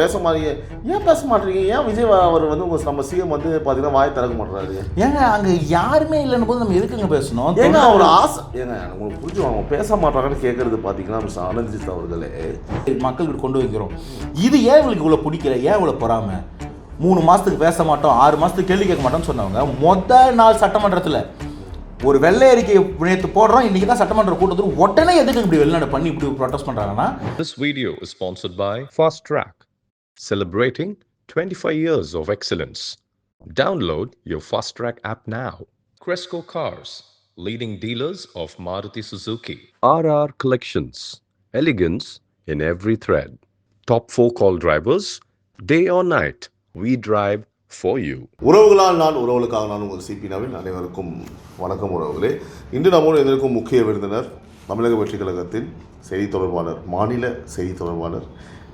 பேச மாட்டீங்க, ஏன் பேச மாட்டீங்க? ஏன் விஜய் அவர் வந்து உங்கள் நம்ம சிஎம் வந்து பார்த்தீங்கன்னா வாய் திறக்க மாட்டுறாரு? ஏங்க அங்கே யாருமே இல்லைன்னு போது நம்ம எதுக்குங்க பேசணும்? ஏங்க ஒரு ஆசை, ஏங்க உங்களுக்கு புரிஞ்சுவாங்க பேச மாட்டாங்கன்னு கேட்கறது பார்த்தீங்கன்னா மிஸ்டர் ஆனந்த்ஜித் அவர்களே மக்கள்கிட்ட கொண்டு வைக்கிறோம். இது ஏன் இவங்களுக்கு இவ்வளோ பிடிக்கல, ஏன் இவ்வளோ பொறாமை? 3 மாதத்துக்கு பேச மாட்டோம், 6 மாதத்துக்கு கேள்வி கேட்க மாட்டோம்னு சொன்னவங்க முதல் நாள் சட்டமன்றத்தில் ஒரு வெள்ளை அறிக்கை நேற்று போடுறோம், இன்னைக்கு தான் சட்டமன்ற கூட்டத்தில் உடனே எதுக்கு இப்படி வெளிநாடு பண்ணி இப்படி ப்ரொடெஸ்ட் பண்ணுறாங்கன்னா? This video is sponsored by Fast Track, celebrating 25 years of excellence. Download your Fast Track app now. Cresco Cars, leading dealers of Maruti Suzuki. RR Collections, elegance in every thread. Top 4 call drivers, day or night, we drive for you. உறவுகளால் நான், உறவுகளுக்காக நான். உங்கள் CP Naveen. அனைவருக்கும் வணக்கம் உறவுகளே. இன்று நம்மோடு எதிர்க்கும் முக்கிய விருந்தினர் தமிழக வெற்றி கழகத்தின் செய்தி தொடர்பாளர், மாநில செய்தி தொடர்பாளர்,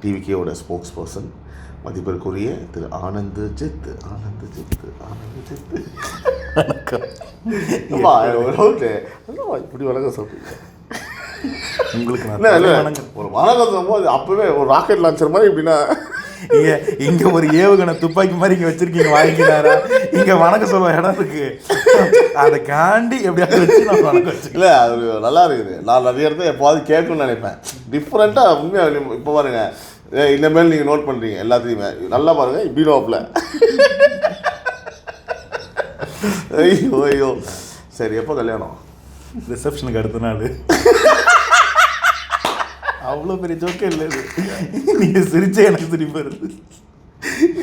டிவிகேயோட ஸ்போக்ஸ் பர்சன், மதிப்பிற்குரிய திரு ஆனந்த்ஜித். வணக்கம். இப்படி வணக்கம் சொல்றீங்க உங்களுக்கு ஒரு வணக்கம் சொல்லும்போது அப்பவே ஒரு ராக்கெட் லான்ச்சர் மாதிரி இப்படின்னா இங்க ஒரு ஏவுகணை துப்பாக்கி மாதிரி இங்க வச்சிருக்கீங்க, வாங்கிக்கிறாரா? இங்க வணக்கம் சொல்ல இடம் இருக்கு, அதை காண்டி எப்படியாவது வச்சு நான் வணக்கம் வச்சு. இல்லை, அது நல்லா இருக்குது. நான் நிறைய இடத்துல எப்போது கேட்கணும்னு நினைப்பேன், டிஃப்ரெண்ட்டாக. உண்மையாக இப்போ பாருங்க, இனிமேல் நீங்கள் நோட் பண்ணுறீங்க எல்லாத்தையுமே நல்லா பாருங்க. இப்படி நோப்பில் ஐயோ ஐயோ. சரி, எப்போ கல்யாணம்? ரிசப்ஷனுக்கு அடுத்த நாள். அவ்வளோ பெரிய ஜோக்கே இல்லை இது. நீங்கள் சிரிச்சே எனக்கு சிரிப்பு வருது.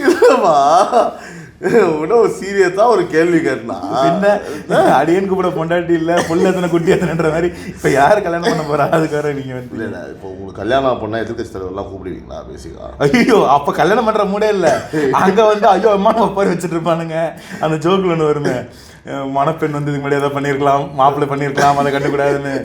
இல்லைம்மா, இன்னும் சீரியஸாக ஒரு கேள்வி கேட்டா என்ன அடியனுக்கு கூட பொண்டாட்டி இல்லை, புள்ள எத்தனை குட்டி எத்தனைன்ற மாதிரி இப்போ யார் கல்யாணம் பண்ண போகிறா? அதுக்காக நீங்கள் வந்து இல்லை, இப்போ உங்களுக்கு கல்யாணம் பண்ணால் எதிர்கட்சி தலைவர்லாம் கூப்பிடுவீங்களா பேசிக்கா? ஐயோ, அப்போ கல்யாணம் பண்ணுற மூடே இல்லை. அங்கே வந்து ஐயோ அம்மா ஒப்பாரி வச்சுட்டு இருப்பானுங்க. அந்த ஜோக்கில் ஒன்று வருங்க, மணப்பெண் வந்து இதுக்கு முன்னாடி எதாவது பண்ணியிருக்கலாம், மாப்பிள்ளை பண்ணியிருக்கலாம், அதை கண்டுக்கூடாதுன்னு.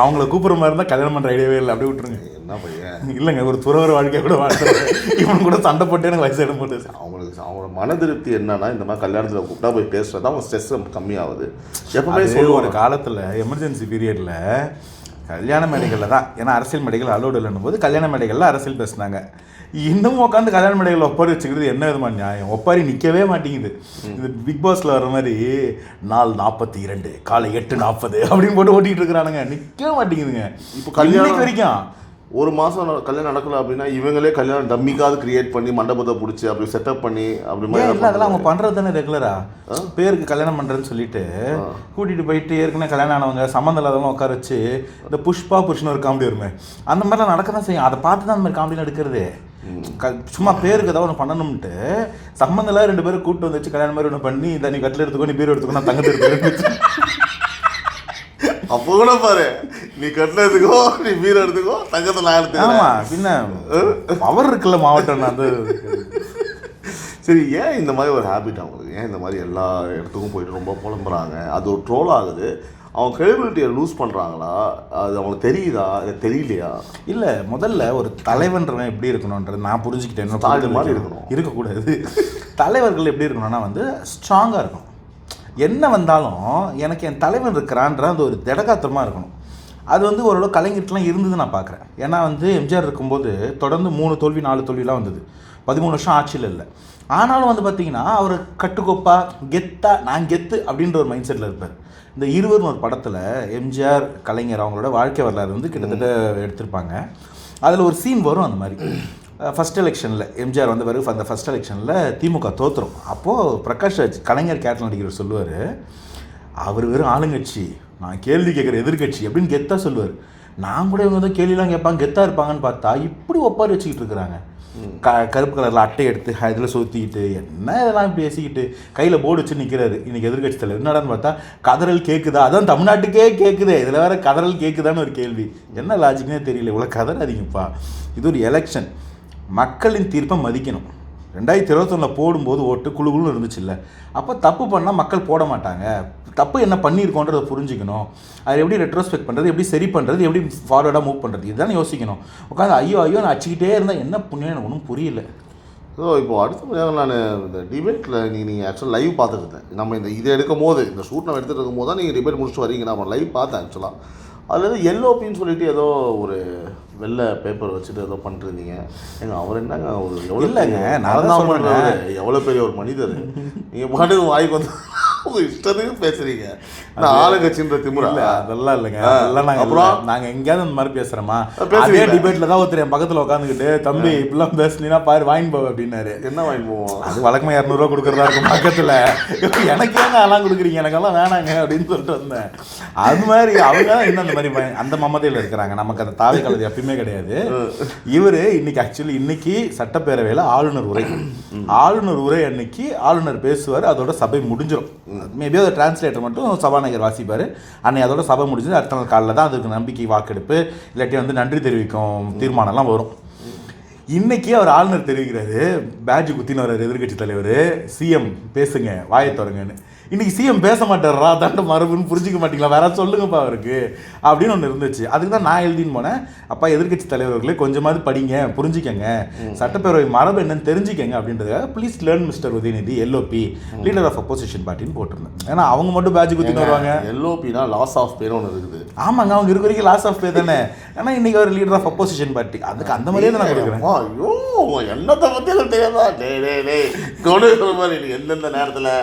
அவங்கள கூப்பிட்ற மாதிரி இருந்தால் கல்யாணம் பண்ணுற ஐடியாவே இல்லை, அப்படியே விட்டுருங்க. என்ன பையன்? இல்லைங்க, ஒரு துறவர வாழ்க்கையை கூட வாழ்த்துறேன். இவன் கூட சண்டை போட்டு எனக்கு வயசாயிடும் போட்டு. அவங்களோட மன திருப்தி என்னன்னா, இந்த மாதிரி கல்யாணத்தில் கூப்பிட்டா போய் பேசுறது அவங்க ஸ்ட்ரெஸ் கம்மியாகுது. எப்பவுமே ஒரு காலத்தில் எமர்ஜென்சி பீரியடில் கல்யாண மேடைகளில் தான், ஏன்னா அரசியல் மேடைகள் அலோடு இல்லைன்னும் போது கல்யாண மேடைகளில் அரசியல் பேசினாங்க. இன்னும் உட்காந்து கல்யாண மேடைகளில் ஒப்பாரி வச்சுக்கிறது என்ன விதமான நியாயம்? ஒப்பாரி நிற்கவே மாட்டேங்குது. இது பிக் பாஸில் வர மாதிரி நாள் 42 காலை 8:40 அப்படின்னு போட்டு ஓட்டிகிட்டு இருக்கிறானுங்க, நிற்கவே மாட்டேங்குதுங்க. இப்போ கல்யாணம் வரைக்கும் ஒரு மாதம் கல்யாணம் நடக்கல அப்படின்னா இவங்களே கல்யாணம் டம்மிக்காவது கிரியேட் பண்ணி மண்டபத்தை பிடிச்சி அப்படி செட்டப் பண்ணி அப்படி மாதிரி இல்லை, அதெல்லாம் அவங்க பண்ணுறது தானே ரெகுலராக. பேருக்கு கல்யாணம் பண்ணுறதுன்னு சொல்லிட்டு கூட்டிகிட்டு போயிட்டு ஏற்கனவே கல்யாணம் ஆனவங்க சம்மந்தம் இல்லாதவங்க உட்கார வச்சு இந்த புஷ்பா புருஷன் ஒரு காமெடி வருமே, அந்த மாதிரிலாம் நடக்க தான் செய்யும். அதை பார்த்து தான் அந்த மாதிரி காமெடியில் எடுக்கிறது. சும்மா பேருக்கு ஏதாவது ஒன்று பண்ணணும்ட்டு சம்மந்தில் 2 பேரும் கூப்பிட்டு வந்து வச்சு கல்யாணம் மாதிரி ஒன்று பண்ணி, இதை நீ கட்டில் எடுத்துக்கோ, நீ பேர் எடுத்துக்கோ, நான் தங்கத்தை எடுத்துக்கோ. அப்போ கூட பாரு, நீ கட்டில் எடுத்துக்கோ, நீ பீர் எடுத்துக்கோ, தங்கத்தை நான் எடுத்துக்கோ. ஆமாம், பின்ன பவர் இருக்குல்ல மாவட்டம். அந்த சரி, ஏன் இந்த மாதிரி ஒரு ஹேபிட் அவங்களுக்கு? ஏன் இந்த மாதிரி எல்லா இடத்துக்கும் போயிட்டு ரொம்ப புலம்புறாங்க? அது ஒரு ட்ரோல் ஆகுது. அவங்க கிரெடிபிலிட்டியை லூஸ் பண்ணுறாங்களா? அது அவங்களுக்கு தெரியுதா, இல்லை தெரியலையா? இல்லை, முதல்ல ஒரு தலைவன்றவன் எப்படி இருக்கணுன்றது நான் புரிஞ்சுக்கிட்டேன். ஸ்டாலின் மாதிரி இருக்கக்கூடாது. தலைவர்கள் எப்படி இருக்கணும்னா வந்து ஸ்ட்ராங்காக இருக்கணும். என்ன வந்தாலும் எனக்கு என் தலைவன் இருக்கிறான்ற அந்த ஒரு திடகாத்திரமாக இருக்கணும். அது வந்து ஓரளவு கலைஞர்லாம் இருந்தது நான் பார்க்குறேன். ஏன்னா வந்து எம்ஜிஆர் இருக்கும்போது தொடர்ந்து 3 தோல்வி 4 தோல்விலாம் வந்தது. 13 வருஷம் ஆட்சியில் இல்லை. ஆனாலும் வந்து பார்த்திங்கன்னா அவர் கட்டுக்கோப்பா கெத்தா நான் கெத்து அப்படின்ற ஒரு மைண்ட் செட்டில் இருப்பார். இந்த 20 ஒரு படத்தில் எம்ஜிஆர் கலைஞர் அவங்களோட வாழ்க்கை வரலாறு வந்து கிட்டத்தட்ட எடுத்திருப்பாங்க. அதில் ஒரு சீன் வரும் அந்த மாதிரி. ஃபஸ்ட் எலெக்ஷனில் எம்ஜிஆர் வந்த பிறகு அந்த ஃபஸ்ட் எலெக்ஷனில் திமுக தோற்றுரும். அப்போது பிரகாஷ் ராஜ் கலைஞர் கேரக்டர் நடிக்கிறவர் சொல்லுவார், அவர் வெறும் ஆளுங்கட்சி, நான் கேள்வி கேட்குற எதிர்கட்சி அப்படின்னு கெத்தாக சொல்லுவார். நான் கூட இவங்க வந்து கேள்விலாம் கேட்பாங்க, கெத்தாக இருப்பாங்கன்னு பார்த்தா இப்படி ஒப்பாரி வச்சுக்கிட்டு இருக்கிறாங்க. கருப்பு கலரில் அட்டை எடுத்து இதில் சுற்றிக்கிட்டு என்ன இதெல்லாம் பேசிக்கிட்டு கையில் போர்டு வச்சு நிற்கிறாரு. இன்றைக்கி எதிர்கட்சி தலைவர் என்னடான்னு பார்த்தா கதறல் கேட்குதா, அதான் தமிழ்நாட்டுக்கே கேட்குது, இதில் வேறு கதறல் கேட்குதான்னு ஒரு கேள்வி. என்ன லாஜிக்னே தெரியல. இவ்வளோ கதறாதீங்கப்பா, இது ஒரு எலெக்ஷன், மக்களின் தீர்ப்பை மதிக்கணும். 2021 போடும்போது ஓட்டு குழுன்னு இருந்துச்சு இல்லை, அப்போ தப்பு பண்ணால் மக்கள் போட மாட்டாங்க. தப்பு என்ன பண்ணியிருக்கோன்றதை புரிஞ்சுக்கணும். அதை எப்படி ரெட்ரோஸ்பெக்ட் பண்ணுறது, எப்படி சரி பண்ணுறது, எப்படி ஃபார்வர்டாக மூவ் பண்ணுறது, இதுதானே யோசிக்கணும். உட்காந்து ஐயோ நான் அடிச்சுக்கிட்டே இருந்தால் என்ன புண்ணியம் எனக்கு ஒன்றும் புரியல. ஸோ இப்போ அடுத்த நான் இந்த டிபேட்டில் நீங்கள் ஆக்சுவலாக லைவ் பார்த்துட்டு இருந்தேன். நம்ம இதை எடுக்கும் போது, இந்த ஷூட் நம்ம எடுத்துகிட்டு இருக்கும் போது தான் நீங்கள் டிபேட் முடிச்சுட்டு வரீங்க. நான் லைவ் பார்த்தேன் ஆக்சுவலாக. அதில் எது எல்ஓபின்னு சொல்லிட்டு ஏதோ ஒரு வெள்ளை பேப்பர் வச்சுட்டு ஏதோ பண்ணிட்டு இருந்தீங்க. அவர் என்னங்க ஒரு எவ்வளோ இல்லைங்க, எவ்வளோ பெரிய ஒரு மனிதர். நீங்கள் பாட்டுக்கு வாய்க்கு வந்து உங்கள் இஷ்டத்துக்கு பேசுகிறீங்க. நான் ஆளுங்கட்சின்ற திமுறை இல்லை, அதெல்லாம் இல்லைங்க. அதெல்லாம் நாங்கள் அப்புறம் நாங்கள் எங்கேயாவது அந்த மாதிரி பேசுகிறோமா? அதே டிபேட்டில் தான் ஒருத்தர் என் பக்கத்தில் உட்காந்துக்கிட்டு தம்பி இப்படிலாம் பேசுனீங்கன்னா பாரு வாங்கி போவேன் அப்படின்னாரு. என்ன வாங்கி போவோம்? அது வழக்கமாக 200 கொடுக்குறதா இருக்கும் பக்கத்தில். எனக்கு ஏங்க அதெல்லாம் கொடுக்குறீங்க, எனக்கெல்லாம் வேணாங்க அப்படின்னு சொல்லிட்டு வந்தேன். அது மாதிரி அவங்க தான் இன்னும் அந்த மாதிரி அந்த மமதையில் இருக்கிறாங்க. நமக்கு அந்த தாவை காலத்து எப்பயுமே கிடையாது. இவர் இன்னைக்கு ஆக்சுவலி இன்னைக்கு சட்டப்பேரவையில் ஆளுநர் உரை அன்னைக்கு ஆளுநர் பேசுவார். அதோட சபை முடிஞ்சிடும். மேபி அதை டிரான்ஸ்லேட்டர் மட்டும் சபாநாயகர் வாசிப்பார். அன்னைக்கு அதோட சபை முடிஞ்சது. அடுத்த நாள் காலையில் தான் அதுக்கு நம்பிக்கை வாக்கெடுப்பு இல்லாட்டி வந்து நன்றி தெரிவிக்கும் தீர்மானம்லாம் வரும். இன்னைக்கு அவர் ஆளுநர் தெரிவிக்கிறாரு, பேட்ஜ் குத்தின்னு வர்றாரு எதிர்கட்சி தலைவர், சிஎம் பேசுங்க வாயை தொடங்கன்னு. இன்னைக்கு சிஎம் பேச மாட்டாரா, தாண்ட மரபுன்னு புரிஞ்சிக்க மாட்டீங்களா, வேற சொல்லுங்கப்பா அவருக்கு அப்படின்னு ஒன்று இருந்துச்சு. அதுக்கு தான் நான் எழுதின்னு போனேன். அப்பா எதிர்கட்சி தலைவர்களே கொஞ்சமாவது படிங்க, புரிஞ்சிக்கங்க, சட்டப்பேரவை மரபு என்னன்னு தெரிஞ்சுக்கங்க அப்படின்றதுக்காக please learn mister Udhayanidhi LOP leader of opposition பார்ட்டின்னு போட்டிருந்தேன். ஏன்னா அவங்க மட்டும் பேட்ஜ் குத்தின்னு வருவாங்க. எல்ஓபினா லாஸ் ஆஃப் பேர் ஒன்று இருக்குது. ஆமாங்க, அவங்க இருக்க வரைக்கும் லாஸ் ஆஃப் பே தானே. ஏன்னா இன்னைக்கு அவர் லீடர் ஆஃப் அப்போசிஷன் பார்ட்டி. அதுக்கு அந்த மாதிரியே தான் நான் கொடுக்குறேன். ஐயோ என்னத்தை பற்றி எனக்கு தெரியாதா? கொண்டு மாதிரி நீ எந்தெந்த நேரத்தில்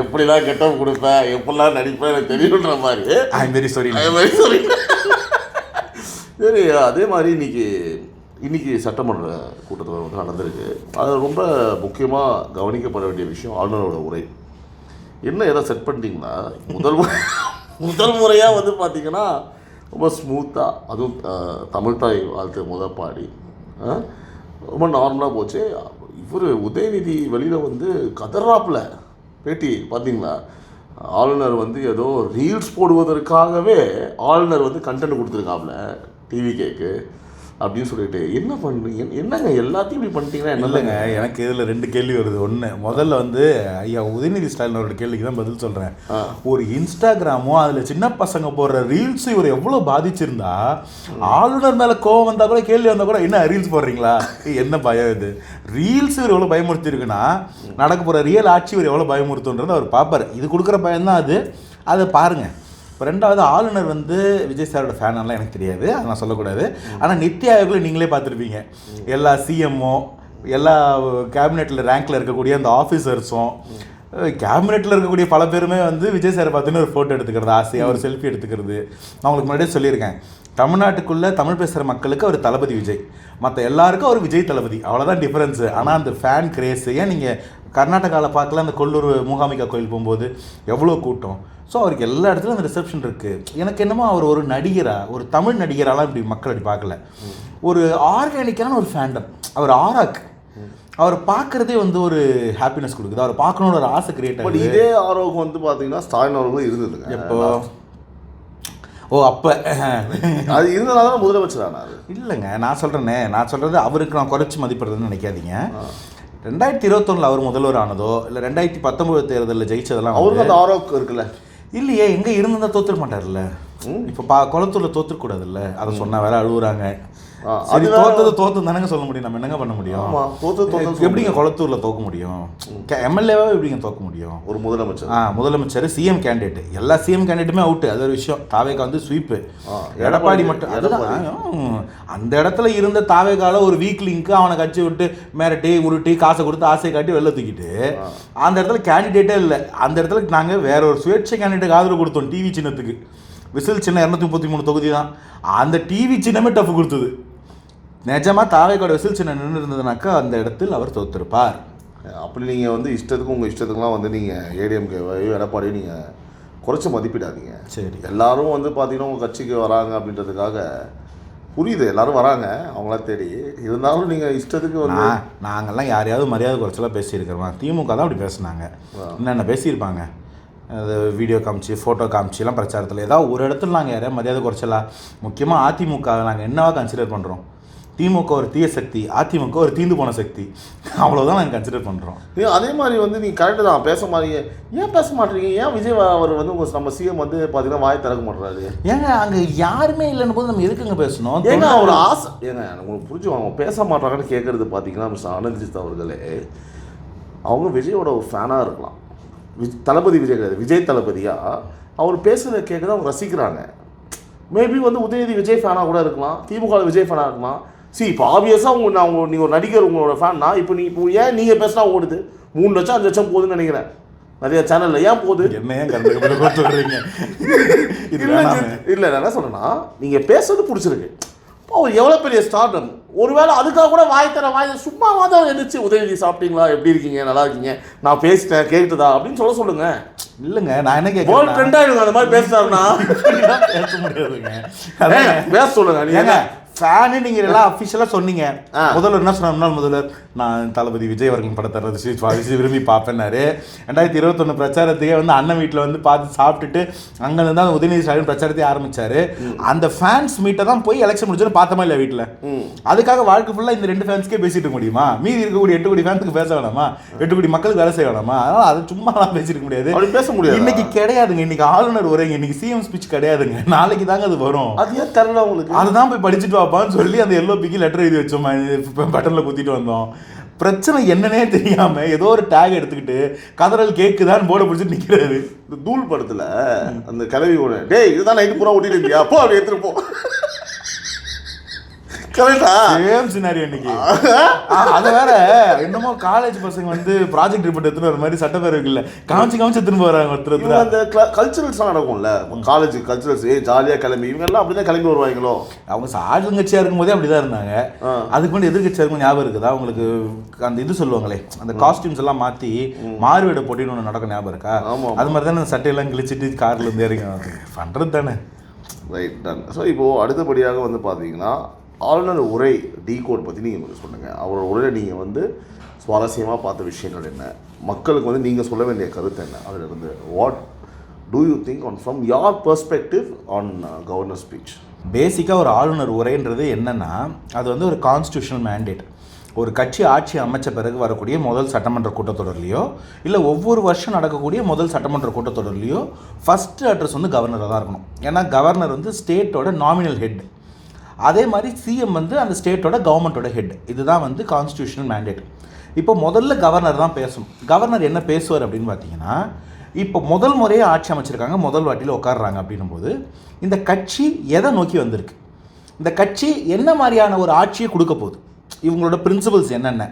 எப்படிலாம் கெட்டப் கொடுப்பேன், எப்படிலாம் நடிப்பேன் எனக்கு தெரியுன்ற மாதிரி. I am very sorry. சரி, அதே மாதிரி இன்னைக்கு சட்டமன்ற கூட்டத்தில் வந்து நடந்திருக்கு. அது ரொம்ப முக்கியமாக கவனிக்கப்பட வேண்டிய விஷயம் ஆளுநரோட உரை. என்ன எதை செட் பண்ணிட்டீங்கன்னா, முதல் முறையாக வந்து பார்த்தீங்கன்னா ரொம்ப ஸ்மூத்தாக, அதுவும் தமிழ்தாய் வாழ்த்து முத பாடி ரொம்ப நார்மலாக போச்சு. இவர் உதயநிதி வெளியில் வந்து கதறாப்பில் பேட்டி பார்த்தீங்களா? ஆளுநர் வந்து ஏதோ ரீல்ஸ் போடுவதற்காகவே ஆளுநர் வந்து கண்டென்ட் கொடுத்துருக்காப்புல டிவிகேக்கு அப்படின்னு சொல்லிட்டு. என்ன பண்ணுறீங்க, என்னங்க எல்லாத்தையும் இப்படி பண்ணிட்டீங்கன்னா என்ன? இல்லைங்க, எனக்கு இதில் 2 கேள்வி வருது. ஒன்று, முதல்ல வந்து ஐயா உதயநிதி ஸ்டாலினோட கேள்விக்கு தான் பதில் சொல்கிறேன். ஒரு இன்ஸ்டாகிராமோ அதில் சின்ன பசங்க போடுற ரீல்ஸ் இவர் எவ்வளோ பாதிச்சிருந்தா, ஆளுநர் மேலே கோவம் வந்தால் கூட கேள்வி வந்தால் கூட என்ன ரீல்ஸ் போடுறீங்களா, என்ன பயம் இது? ரீல்ஸ் இவர் எவ்வளோ பயமுறுத்திருக்குன்னா நடக்க போகிற ரியல் ஆட்சி இவர் எவ்வளோ பயமுறுத்துன்றது அவர் பார்ப்பார். இது கொடுக்குற பயம்தான் அது. அதை பாருங்கள். இப்போ 2வது, ஆளுநர் வந்து விஜய் சாரோட ஃபேனெல்லாம் எனக்கு தெரியாது, அதை நான் சொல்லக்கூடாது. ஆனால் நித்தி ஆயோக்கில் நீங்களே பார்த்துருப்பீங்க, எல்லா சிஎம்ஓ எல்லா கேபினெட்டில் ரேங்க்கில் இருக்கக்கூடிய அந்த ஆஃபீஸர்ஸும் கேபினெட்டில் இருக்கக்கூடிய பல பேருமே வந்து விஜய் சாரை பார்த்துன்னு ஒரு ஃபோட்டோ எடுத்துக்கிறது, ஆசையாக ஒரு செல்ஃபி எடுத்துக்கிறது. நான் உங்களுக்கு முன்னாடியே சொல்லியிருக்கேன், தமிழ்நாட்டுக்குள்ளே தமிழ் பேசுகிற மக்களுக்கு அவர் தளபதி விஜய், மற்ற எல்லாருக்கும் அவர் விஜய் தளபதி, அவ்வளோதான் டிஃப்ரென்ஸு. ஆனால் அந்த ஃபேன் கிரேஸு ஏன் நீங்கள் கர்நாடகாவில் பார்க்கல, அந்த கொல்லூர் மூகாம்பிகா கோயில் போகும்போது எவ்வளோ கூட்டம். ஸோ அவருக்கு எல்லா இடத்துலையும் அந்த ரிசப்ஷன் இருக்குது. எனக்கு என்னமோ அவர் ஒரு நடிகராக, ஒரு தமிழ் நடிகராலாம் இப்படி மக்கள் அப்படி பார்க்கல. ஒரு ஆர்கானிக்கான ஒரு ஃபேண்டம் அவர் ஆராக்கு. அவர் பார்க்குறதே வந்து ஒரு ஹாப்பினஸ் கொடுக்குது, அவர் பார்க்கணுன்னு ஒரு ஆசை கிரியேட் ஆகுது. இதே ஆரோக்கியம் வந்து பார்த்தீங்கன்னா ஸ்டாலின் அவர்களும் இருந்ததுங்க. எப்போ? ஓ, அப்போ அது இருந்தனால முதலமைச்சர் ஆனார். இல்லைங்க, நான் சொல்கிறது அவருக்கு நான் குறைச்சி மதிப்பிடுறதுன்னு நினைக்காதீங்க. 2021 அவர் முதல்வர் ஆனதோ இல்லை 2019 தேர்தலில் ஜெயிச்சதெல்லாம் அவருக்கு அந்த ஆரோக்கியம் இருக்குல்ல. இல்லையே, எங்கே இருந்திருந்தால் தோத்துட மாட்டார்ல. இப்போ குளத்தூரில் தோத்துக்கூடாதுல்ல, அதை சொன்னால் வேற அழுகுறாங்க. அது தோத்து தானங்க சொல்ல முடியும், நம்ம என்னங்க பண்ண முடியும்? எப்படிங்க குளத்தூரில் தோக்க முடியும்? எம்எல்ஏவாக எப்படிங்க தோக்க முடியும்? ஒரு முதலமைச்சர் சிஎம் கேண்டிடேட், எல்லா சிஎம் கேண்டிடேட்டுமே அவுட்டு, அது ஒரு விஷயம். தாவேகா வந்து ஸ்வீப்பு, எடப்பாடி மட்டும். அந்த இடத்துல இருந்த தாவேகால ஒரு வீக் லிங்க்கு அவனை கட்சி விட்டு மிரட்டி உருட்டி காசை கொடுத்து ஆசையை காட்டி வெளில தூக்கிட்டு அந்த இடத்துல கேண்டிடேட்டே இல்லை. அந்த இடத்துல நாங்கள் வேற ஒரு சுயேட்சை கேண்டிடேட் ஆதரவு கொடுத்தோம். டிவி சின்னத்துக்கு விசில் சின்ன 233 தொகுதி தான். அந்த டிவி சின்னமே டஃப் கொடுத்தது. நிஜமாக தாவேக்கோட விசில் சின்ன நின்று இருந்ததுனாக்கா அந்த இடத்தில் அவர் தோற்றிருப்பார். அப்படி நீங்கள் வந்து இஷ்டத்துக்கும் உங்கள் இஷ்டத்துக்குலாம் வந்து நீங்கள் ஏடிஎம்கேவையோ எடப்பாடியோ நீங்கள் குறைச்சி மதிப்பிடாதீங்க. சரி, எல்லாரும் வந்து பார்த்தீங்கன்னா உங்கள் கட்சிக்கு வராங்க அப்படின்றதுக்காக புரியுது, எல்லோரும் வராங்க அவங்களா தேடி. இருந்தாலும் நீங்கள் இஷ்டத்துக்கு வந்து நாங்கள்லாம் யாரையாவது மரியாதை குறைச்சலாம் பேசியிருக்கிறோம். திமுக தான் அப்படி பேசுனாங்க. என்னென்ன பேசியிருப்பாங்க, அது வீடியோ காமிச்சு ஃபோட்டோ காமிச்சிலாம் பிரச்சாரத்தில் ஏதாவது ஒரு இடத்துல நாங்கள் யாரையா மரியாதை குறைச்சலாம். முக்கியமாக அதிமுக நாங்கள் என்னவா கன்சிடர் பண்ணுறோம்? திமுக ஒரு தீய சக்தி, அதிமுக ஒரு தீந்து போன சக்தி, அவ்வளோதான் நாங்கள் கன்சிடர் பண்ணுறோம். அதே மாதிரி வந்து நீங்கள் கரெக்டு தான் பேச மாதிரி. ஏன் பேச மாட்டேறீங்க? ஏன் விஜய் அவர் வந்து உங்கள் நம்ம சிஎம் வந்து பார்த்தீங்கன்னா வாய் திறக்க மாட்டுறாரு? ஏங்க அங்கே யாருமே இல்லைன்னு போது நம்ம எதுக்குங்க பேசணும்? ஏங்க அவர் ஆசை, ஏங்க உங்களுக்கு புரிஞ்சுவாங்க பேச மாட்டாங்கன்னு கேட்குறது பார்த்தீங்கன்னா மிஸ்டர் ஆனந்த்ஜித் அவர்களே, அவங்க விஜயோட ஒரு ஃபேனாக இருக்கலாம். தளபதி விஜய் கிடையாது, விஜய் தளபதியாக அவர் பேசுகிறத கேட்க தான் அவங்க ரசிக்கிறாங்க. மேபி வந்து உதயநிதி விஜய் ஃபேனாக கூட இருக்கலாம், திமுக விஜய் ஃபேனாக இருக்கலாம். இப்போ ஆப்வியஸாக நீங்கள் ஒரு நடிகர் உங்களோட ஃபேன்னா இப்போ ஏன் நீங்கள் பேசினா ஓடுது 3 லட்சம் 5 லட்சம் போகுதுன்னு நினைக்கிறேன் நிறைய சேனலில். ஏன் போகுது? என்ன கண்டுபிடிக்கிறீங்க? இல்லை நான் என்ன சொல்கிறேன்னா, நீங்கள் பேசுறது பிடிச்சிருக்கு. அவர் எவ்வளோ பெரிய ஸ்டார்டம், ஒருவேளை அதுக்காக கூட வாய் சும்மாவா தான் எழுந்துச்சு உதயநிதி சாப்பிட்டீங்களா, எப்படி இருக்கீங்க, நல்லா இருக்கீங்க, நான் பேசிட்டேன் கேட்டுதா அப்படின்னு சொல்லுங்க. இல்லைங்க, நான் என்ன கேட்குறேன், ட்ரெண்ட் ஆகிடுங்க அந்த மாதிரி பேசுறாருன்னா. பேச முடியாதுங்க, பேச சொல்லுங்க. நீங்கள் ஃபேனு நீங்கள் எல்லாம் அஃபிஷியலாக சொன்னீங்க. முதல்வர் என்ன சொன்னார், முன்னாள் முதல்வர், நான் தளபதி விஜய் அவர்களின் படத்தை ரசிச்சு விரும்பி பார்ப்பேன்னாரு. 2021 பிரச்சாரத்தையே வந்து அண்ணன் வீட்டில் வந்து பார்த்து சாப்பிட்டுட்டு அங்கேருந்து தான் உதயநிதி ஸ்டாலின் பிரச்சாரத்தையே ஆரம்பித்தார். அந்த ஃபேன்ஸ் மீட்டை தான் போய் எலெக்ஷன் முடிச்சோன்னு பார்த்தோமா இல்லை வீட்டில். அதுக்காக வாழ்க்கை ஃபுல்லாக இந்த 2 ஃபேன்ஸ்க்கே பேசிட்டு இருக்க முடியுமா? மீதி இருக்கக்கூடிய 8 கோடி ஃபேன்ஸுக்கு பேச வேணாமா? 8 கோடி மக்களுக்கு வேலை செய்ய வேணாமா? அதனால் அது சும்மாலாம் பேசிருக்க முடியாது, பேச முடியாது. இன்னைக்கு கிடையாதுங்க, இன்னைக்கு ஆளுநர் உரைங்க, இன்னைக்கு சிஎம் ஸ்பீச் கிடையாதுங்க, நாளைக்கு தாங்க அது வரும். அது ஏன் தெரியல உங்களுக்கு? அதுதான் போய் படிச்சுட்டு வாப்பான்னு சொல்லி அந்த எல்ஓபிக்கு லெட்டர் எழுதி வச்சோம், பட்டனில் குத்திட்டு வந்தோம். பிரச்சனை என்னன்னே தெரியாம ஏதோ ஒரு டேக் எடுத்துக்கிட்டு கதறல் கேக்குதான்னு போர்டை பிடிச்சிட்டு நிக்கிறாரு. இந்த தூள் படத்துல அந்த கிளவி ஒன்று, டேய் இதுதான் நைட்டு பூரா ஓட்டிட்டு இருந்தியா, போ அப்படி எடுத்துட்டு போ. கரெக்டா? சேம் சினாரியோ இன்னைக்கு. அதை வேற என்னமோ காலேஜ் பசங்க வந்து ப்ராஜெக்ட் ரிப்போர்ட் எடுத்துன்னு வர மாதிரி சட்டப்பேரவைக்குள்ள காமிச்சு எடுத்துன்னு போறாங்க. ஒருத்தர் அந்த கல்ச்சுரல்ஸ்லாம் நடக்கும்ல, காலேஜ் கல்ச்சுரல்ஸ், ஜாலியாக கிளம்பி இவங்க எல்லாம் அப்படிதான் கிளம்பி வருவாங்களோ. அவங்க ஆளுங்கட்சியா இருக்கும் போதே அப்படிதான் இருந்தாங்க. அதுக்கு முன்னாடி எதிர்கட்சியா இருக்கும் ஞாபகம் இருக்குதா உங்களுக்கு? அந்த இது சொல்லுவாங்களே, அந்த காஸ்டியூம்ஸ் எல்லாம் மாத்தி மாறுவேட போட்டின்னு ஒன்று நடக்கும், ஞாபகம் இருக்கா? அது மாதிரி தானே சட்டையெல்லாம் கிழிச்சிட்டு கார்ல இருந்து இறங்கி பண்றது தானே. Right ton. ஸோ இப்போது அடுத்தபடியாக வந்து பார்த்தீங்கன்னா ஆளுநர் உரை டீகோட் பற்றி நீங்கள் சொல்லுங்கள். அவரோட உரையில் நீங்கள் வந்து சுவாரஸ்யமாக பார்த்த விஷயங்கள் என்ன, மக்களுக்கு வந்து நீங்கள் சொல்ல வேண்டிய கருத்து என்ன, அதிலிருந்து what do you think on from your perspective on governor speech? பேசிக்காக ஒரு ஆளுநர் உரைன்றது என்னென்னா, அது வந்து ஒரு கான்ஸ்டியூஷனல் மேண்டேட். ஒரு கட்சி ஆட்சி அமைச்ச பிறகு வரக்கூடிய முதல் சட்டமன்ற கூட்டத்தொடர்லையோ இல்லை ஒவ்வொரு வருஷம் நடக்கக்கூடிய முதல் சட்டமன்ற கூட்டத்தொடர்லையோ ஃபஸ்ட்டு அட்ரஸ் வந்து கவர்னராக தான் இருக்கணும். ஏன்னா கவர்னர் வந்து ஸ்டேட்டோட நாமினல் ஹெட், அதே மாதிரி சிஎம் வந்து அந்த ஸ்டேட்டோட கவர்மெண்ட்டோட ஹெட். இதுதான் வந்து கான்ஸ்டியூஷனல் மேண்டேட். இப்போ முதல்ல கவர்னர் தான் பேசணும். கவர்னர் என்ன பேசுவார் அப்படின்னு பார்த்தீங்கன்னா, இப்போ முதல் முறையே ஆட்சி அமைச்சிருக்காங்க, முதல் வாட்டியில் உட்காடுறாங்க அப்படின்னும் போது இந்த கட்சி எதை நோக்கி வந்திருக்கு, இந்த கட்சி என்ன மாதிரியான ஒரு ஆட்சியை கொடுக்க போகுது, இவங்களோட பிரின்சிபல்ஸ் என்னென்ன,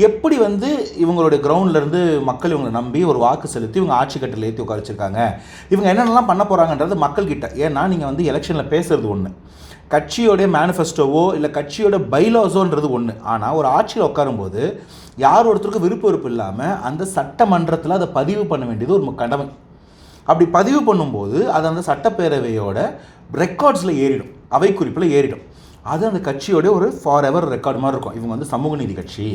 எப்படி வந்து இவங்களுடைய கிரவுண்ட்லேருந்து மக்கள் இவங்களை நம்பி ஒரு வாக்கு செலுத்தி இவங்க ஆட்சி கட்டில் ஏற்றி உட்கார வச்சுருக்காங்க, இவங்க என்னென்னலாம் பண்ண போகிறாங்கன்றது மக்கள்கிட்ட. ஏன்னா நீங்கள் வந்து எலெக்ஷனில் பேசுகிறது ஒன்று, கட்சியோடைய மேனிஃபெஸ்டோவோ இல்லை கட்சியோட பைலாஸோன்றது ஒன்று. ஆனால் ஒரு ஆட்சியில் உட்காரும்போது யார் ஒருத்தருக்கும் விருப்பம் இல்லாமல் அந்த சட்டமன்றத்தில் அதை பதிவு பண்ண வேண்டியது ஒரு கடமை. அப்படி பதிவு பண்ணும்போது அது அந்த சட்டப்பேரவையோட ரெக்கார்ட்ஸில் ஏறிடும், அவை குறிப்பில் ஏறிடும். அது அந்த கட்சியோட ஒரு ஃபார் எவர் ரெக்கார்டு மாதிரி இருக்கும். இவங்க வந்து சமூக நீதி கட்சி,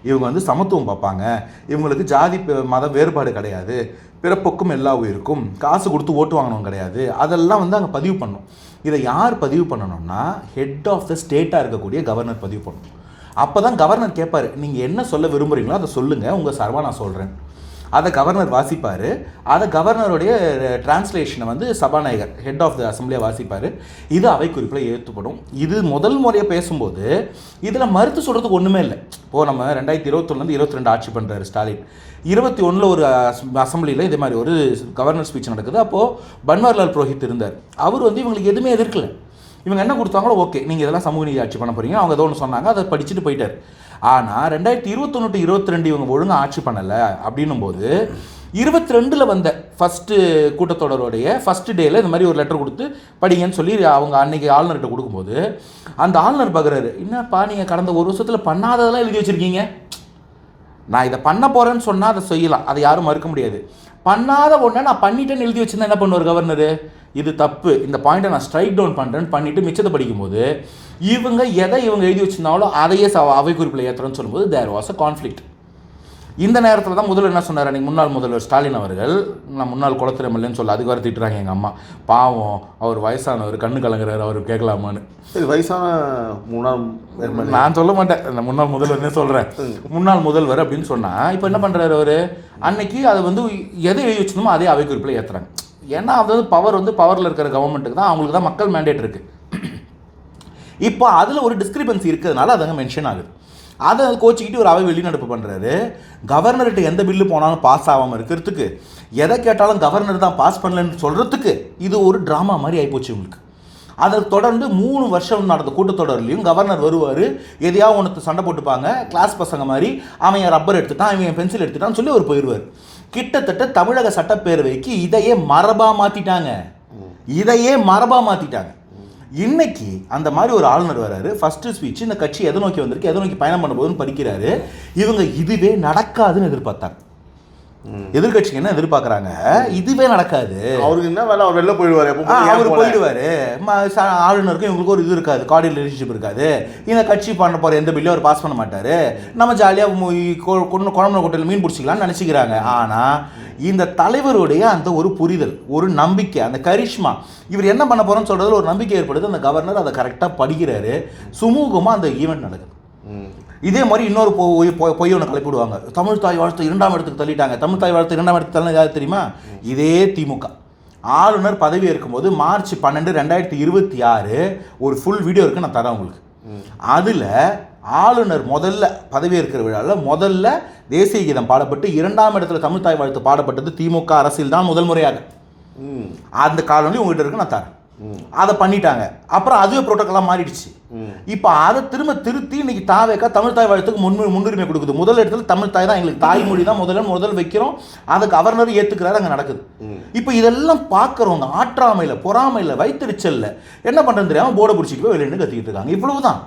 இவங்க வந்து சமத்துவம் பார்ப்பாங்க, இவங்களுக்கு ஜாதி மத வேறுபாடு கிடையாது, பிறப்புக்கும் எல்லா உயிருக்கும், காசு கொடுத்து ஓட்டு வாங்கணும் கிடையாது, அதெல்லாம் வந்து அங்கே பதிவு பண்ணணும். இதை யார் பதிவு பண்ணணும்னா ஹெட் ஆஃப் த ஸ்டேட்டாக இருக்கக்கூடிய கவர்னர் பதிவு பண்ணணும். அப்போ தான் கவர்னர் கேட்பார், நீங்கள் என்ன சொல்ல விரும்புகிறீங்களோ அதை சொல்லுங்கள், உங்கள் சார்பாக நான் சொல்கிறேன். அதை கவர்னர் வாசிப்பார். அதை கவர்னருடைய டிரான்ஸ்லேஷனை வந்து சபாநாயகர் ஹெட் ஆஃப் த அசம்பிளியை வாசிப்பார். இது அவை குறிப்பில் ஏற்றுப்படும். இது முதல் முறையாக பேசும்போது இதில் மறுத்து சொல்கிறதுக்கு ஒன்றுமே இல்லை. இப்போது நம்ம 2021 22 ஆட்சி பண்ணுறாரு ஸ்டாலின், 21 ஒரு அசம்பிளியில் இதே மாதிரி ஒரு கவர்னர் ஸ்பீச் நடக்குது. அப்போது பன்வாரிலால் புரோஹித் இருந்தார். அவர் வந்து இவங்களுக்கு எதுவுமே எதிர்க்கலை. இவங்க என்ன கொடுத்தாங்களோ ஓகே, நீங்கள் இதெல்லாம் சமூக நீதி ஆட்சி பண்ண போகிறீங்க, அவங்க ஏதோ ஒன்று சொன்னாங்க, அதை படிச்சுட்டு போயிட்டார். ஆனால் 2021 to 22 இவங்க ஒழுங்காக ஆட்சி பண்ணலை அப்படின்னும் போது 22 வந்த ஃபஸ்ட்டு கூட்டத்தொடருடைய ஃபஸ்ட்டு டேயில் இந்த மாதிரி ஒரு லெட்டர் கொடுத்து படிங்கன்னு சொல்லி அவங்க அன்னைக்கு ஆளுநர்கிட்ட கொடுக்கும்போது அந்த ஆளுநர் பார்க்குறாரு, என்னப்பா நீங்கள் கடந்த ஒரு வருஷத்தில் பண்ணாததெல்லாம் எழுதி வச்சுருக்கீங்க, நான் இதை பண்ண போகிறேன்னு சொன்னால் அதை செய்யலாம், அதை யாரும் மறுக்க முடியாது. பண்ணாத ஒன்றை நான் பண்ணிட்டேன்னு எழுதி வச்சுருந்தா என்ன பண்ணுவார் கவர்னர், இது தப்பு, இந்த பாயிண்ட்டை நான் ஸ்ட்ரைக் டவுன் பண்ணுறேன்னு பண்ணிவிட்டு மிச்சத்தை படிக்கும்போது இவங்க எதை இவங்க எழுதி வச்சுருந்தாலும் அதையே அவை குறிப்பில் ஏற்றுறேன்னு சொல்லும்போது தேர் வாஸ் அ கான்ஃப்ளிக்ட். இந்த நேரத்தில் தான் முதல்வர் என்ன சொன்னார், அன்றைக்கி முன்னாள் முதல்வர் ஸ்டாலின் அவர்கள், நான் முன்னாள் குளத்துறை எம்எல்ஏன்னு சொல்ல அதுக்கு வர திட்டுறாங்க எங்கள் அம்மா, பாவம் அவர் வயசானவர் கண்ணு கலங்குறாரு, அவர் கேட்கலாமான்னு. வயசான முன்னாள் நான் சொல்ல மாட்டேன், இந்த முன்னாள் முதல்வர்னே சொல்கிறேன், முன்னாள் முதல்வர் அப்படின்னு சொன்னால் இப்போ என்ன பண்ணுறாரு அவர், அன்னைக்கு அதை வந்து எதை எழுதி வச்சுருந்தோமோ அதே அவை குறிப்பில் ஏற்றுறாங்க. ஏன்னா அது வந்து பவரில் இருக்கிற கவர்மெண்ட்டுக்கு தான், அவங்களுக்கு தான் மக்கள் மேண்டேட் இருக்குது. இப்போ அதில் ஒரு டிஸ்கிரிபன்சி இருக்கிறதுனால அதங்க மென்ஷன் ஆகுது. அதை கோச்சிக்கிட்டு ஒரு அவை வெளிநடப்பு பண்ணுறாரு. கவர்னர்கிட்ட எந்த பில்லு போனாலும் பாஸ் ஆகாமல் இருக்கிறதுக்கு, எதை கேட்டாலும் கவர்னர் தான் பாஸ் பண்ணலன்னு சொல்கிறதுக்கு இது ஒரு ட்ராமா மாதிரி ஆகிப்போச்சு உங்களுக்கு. அதற்கு தொடர்ந்து 3 வருஷம் நடந்த கூட்டத்தொடர்லையும் கவர்னர் வருவார், எதையாவது ஒன்று சண்டை போட்டுப்பாங்க, கிளாஸ் பசங்க மாதிரி, அவன் ரப்பர் எடுத்துட்டான், அவன் பென்சில் எடுத்துட்டான்னு சொல்லி அவர் போயிடுவார். கிட்டத்தட்ட தமிழக சட்டப்பேரவைக்கு இதையே மரபாக மாற்றிட்டாங்க. இன்னைக்கு அந்த மாதிரி ஒரு ஆளுநர் வராரு, ஃபர்ஸ்ட் ஸ்பீச் இந்த கட்சி எதை நோக்கி வந்திருக்கு, எதை நோக்கி பயணம் பண்ண போகுதுன்னு படிக்கிறாரு. இவங்க இதுவே நடக்காதுன்னு எதிர்பார்த்தாங்க. எதிர்கட்சிக்கு என்ன எதிர்பார்க்குறாங்க, இதுவே நடக்காது, அவருக்கு என்ன வேலை, அவர் வெளில போயிடுவார், அவர் போயிடுவார், ஆளுநருக்கும் இவங்களுக்கு ஒரு இது இருக்காது, கார்டியல் ரிலேஷன்ஷிப் இருக்காது, இந்த கட்சி பண்ண போகிற எந்த பில்லையும் அவர் பாஸ் பண்ண மாட்டார், நம்ம ஜாலியாக குழம்பு கொட்டையில் மீன் பிடிச்சிக்கலாம்னு நினச்சிக்கிறாங்க. ஆனால் இந்த தலைவருடைய அந்த ஒரு புரிதல், ஒரு நம்பிக்கை, அந்த கரிஷ்மா, இவர் என்ன பண்ண போகிறோன்னு சொல்கிறதுல ஒரு நம்பிக்கை ஏற்படுது. அந்த கவர்னர் அதை கரெக்டாக படிக்கிறாரு, சுமூகமாக அந்த ஈவெண்ட் நடக்குது. இதே மாதிரி இன்னொரு பொய் ஒன்று கிளப்பிடுவாங்க, தமிழ் தாய் வாழ்த்து 2ஆம் இடத்துக்கு தள்ளிட்டாங்க. தமிழ் தாய் வாழ்த்து 2ஆம் இடத்துக்கு தள்ளி யார் தெரியுமா? இதே திமுக ஆளுநர் பதவி இருக்கும்போது மார்ச் 12, 2026 ஒரு ஃபுல் வீடியோ இருக்குது, நான் தரேன் உங்களுக்கு. அதில் ஆளுநர் முதல்ல பதவி இருக்கிற விழாவில் முதல்ல தேசிய கீதம் பாடப்பட்டு 2ஆம் இடத்துல தமிழ் தாய் வாழ்த்து பாடப்பட்டது திமுக அரசியல் தான் முதல் முறையாக. அந்த காலொலி உங்கள்கிட்ட இருக்கு, நான் தரேன். அதை பண்ணிட்டாங்க. அப்புறம் அதுவே புரோட்டோக்காலாக மாறிடுச்சு. இப்போ அதை திரும்ப திருத்தி இன்னைக்கு தாவேக்கா தமிழ் தாய் வாழ்த்துக்கு முன்னுரிமை கொடுக்குது. முதல் இடத்துல தமிழ் தாய் தான், எங்களுக்கு தாய்மொழி தான் முதல் வைக்கிறோம், அதை கவர்னர் ஏற்றுக்கிறாரு, அங்கே நடக்குது. இப்போ இதெல்லாம் பார்க்குறவங்க ஆற்றாமையில், பொறாமையில், வைத்தறிச்சலில் என்ன பண்ணுறது தெரியாமல் போர்டை பிடிச்சிட்டு போய் வெளியே கத்திக்கிட்டு இருக்காங்க. இவ்வளவுதான்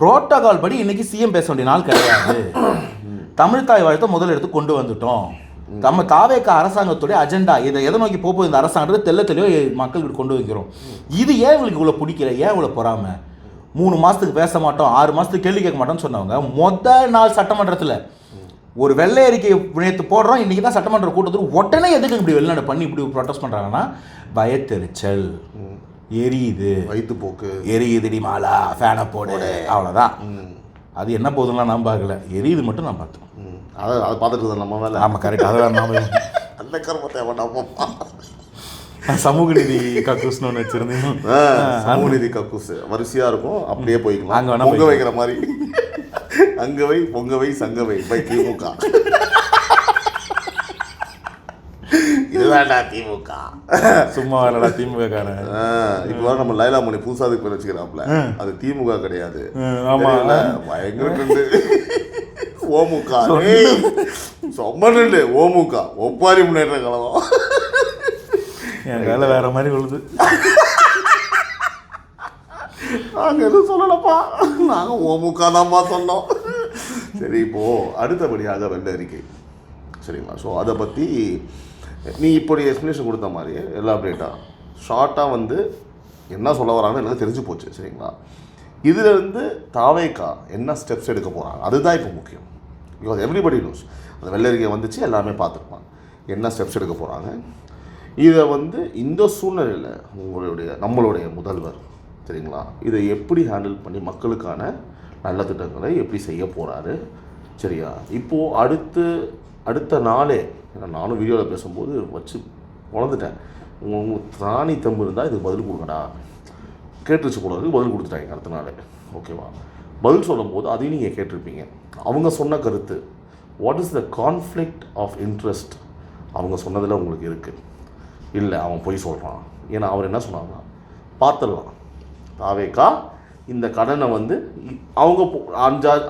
புரோட்டோகால் படி. இன்னைக்கு சிஎம் பேச வேண்டிய நாள் கிடையாது. தமிழ் தாய் வாழ்த்தை முதல் இடத்துக்கு கொண்டு வந்துட்டோம். நம்ம தாவேக்கா அரசாங்கத்துடைய அஜெண்டா இதை எதை நோக்கி போகுது, இந்த அரசாங்கத்தை தெளிவாக மக்கள்கிட்ட கொண்டு வைக்கிறோம். இது ஏன் இவங்களுக்கு இவ்வளோ பிடிக்கல, ஏன் இவ்வளோ பொறாம? 3 மாதத்துக்கு பேச மாட்டோம், 6 மாதத்துக்கு கேள்வி கேட்க மாட்டோம்னு சொன்னவங்க முதல் நாள் சட்டமன்றத்தில் ஒரு வெள்ளை அறிக்கை நேற்று போடுறோம், இன்றைக்கி தான் சட்டமன்ற கூட்டத்தில் உடனே எதுக்கு இப்படி வெளிநாடு பண்ணி இப்படி ப்ரொட்டஸ்ட் பண்ணுறாங்கன்னா, பயத்தெரிச்சல், எரியுது வயிற்றுப்போக்கு, எரியுதுடி மாலா, ஃபேனை போடு, அவ்வளோதான். அது என்ன போதும்லாம் நான் பார்க்கல, எரியுது மட்டும் நான் பார்த்தேன். அதை பார்த்துட்டு நம்ம வேலை. ஆமாம், கரெக்ட். அதை நாம அந்த கரும தேவைடாமா. சமூக நீதி கக்கூஸ்னு ஒன்று வச்சுருந்தீங்க. சமூக நீதி கக்கூஸ் வரிசையாக இருக்கும், அப்படியே போய்க்கலாம். அங்கே வேணா பொங்க வைக்கிற மாதிரி, அங்கவை பொங்கவை சங்கவை பை திமுக. இதுதான்டா திமுக, சும்மா வரலடா திமுக காரன். இப்போ நம்ம லைலா மணி புதுசாக அதுக்கு வச்சுக்கிறாப்புல, அது திமுக கிடையாது. ஆமாம், பயங்கர ஓமுக சொம்மன்னு ஓமுக ஒப்பாரி முன்னேற்ற கழகம். என் வேலை வேற மாதிரி உள்ளது. நாங்கள் எதுவும் சொல்லலப்பா, நாங்கள் ஓமுக தான்ப்பா சொன்னோம். சரி, இப்போது அடுத்தபடியாக வெள்ளை அறிக்கை, சரிங்களா? ஸோ அதை பற்றி நீ இப்படி எக்ஸ்ப்ளனேஷன் கொடுத்த மாதிரி எலாபரேட்டாக ஷார்ட்டாக வந்து என்ன சொல்ல வராங்கன்னு எனக்கு தெரிஞ்சு போச்சு, சரிங்களா? இதிலிருந்து தாவேக்கா என்ன ஸ்டெப்ஸ் எடுக்க போகிறாங்க, அதுதான் இப்போ முக்கியம். பிகாஸ் எவ்ரிபடி நோஸ் அந்த வெள்ளை அறிக்கை வந்துச்சு, எல்லாமே பார்த்துருப்பாங்க என்ன ஸ்டெப்ஸ் எடுக்க போகிறாங்க. இதை வந்து இந்த சூழ்நிலையில் நம்மளுடைய முதல்வர், சரிங்களா, இதை எப்படி ஹேண்டில் பண்ணி மக்களுக்கான நல்ல திட்டங்களை எப்படி செய்ய போகிறாரு, சரியா? இப்போது அடுத்த நாளே, நானும் வீடியோவில் பேசும்போது வச்சு குழந்துட்டேன், உங்களுக்கு ராணி தம்பு இருந்தால் இதுக்கு பதில் கொடுங்கடா, கேட்டுருச்சு போடுறதுக்கு பதில் கொடுத்துட்டாங்க அடுத்த நாளே. ஓகேவா? பதில் சொல்லும்போது அதையும் நீங்கள் கேட்டிருப்பீங்க. அவங்க சொன்ன கருத்து, what is the conflict of interest, அவங்க சொன்னதில் உங்களுக்கு இருக்குது. இல்லை, அவன் பொய் சொல்கிறான். ஏன்னா அவர் என்ன சொன்னாங்க, பார்த்துடலாம், தாவேக்கா இந்த கடனை வந்து அவங்க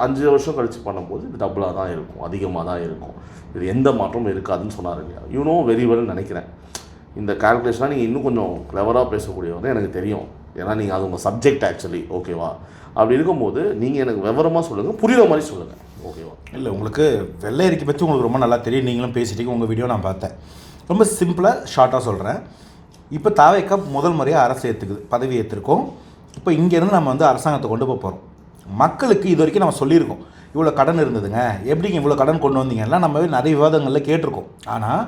5 வருஷம் கழித்து பண்ணும்போது இது டபுளாக தான் இருக்கும், அதிகமாக தான் இருக்கும், இது எந்த மாற்றமும் இருக்காதுன்னு சொன்னார் இல்லையா? யூனோ வெரி வெல் நினைக்கிறேன். இந்த கால்குலேஷனாக நீங்கள் இன்னும் கொஞ்சம் கிளவராக பேசக்கூடியவங்க எனக்கு தெரியும், ஏன்னா நீங்கள் அது உங்கள் சப்ஜெக்ட் ஆக்சுவலி. ஓகேவா? அப்படி இருக்கும்போது நீங்கள் எனக்கு விவரமாக சொல்லுங்கள், புரியுற மாதிரி சொல்லுங்கள். ஓகேவா? இல்லை, உங்களுக்கு வெள்ளை அறிக்கை பற்றி உங்களுக்கு ரொம்ப நல்லா தெரியும், நீங்களும் பேசிட்டீங்க, உங்கள் வீடியோ நான் பார்த்தேன். ரொம்ப சிம்பிளாக ஷார்ட்டாக சொல்கிறேன். இப்போ தாவேக்கா முதல் முறையாக அரசு பதவி ஏற்றிருக்கோம். இப்போ இங்கேருந்து நம்ம வந்து அரசாங்கத்தை கொண்டு போகிறோம். மக்களுக்கு இது வரைக்கும் நம்ம சொல்லியிருக்கோம், இவ்வளோ கடன் இருந்ததுங்க, எப்படிங்க இவ்வளோ கடன் கொண்டு வந்தீங்கன்னா நம்ம நிறைய விவாதங்களில் கேட்டிருக்கோம். ஆனால்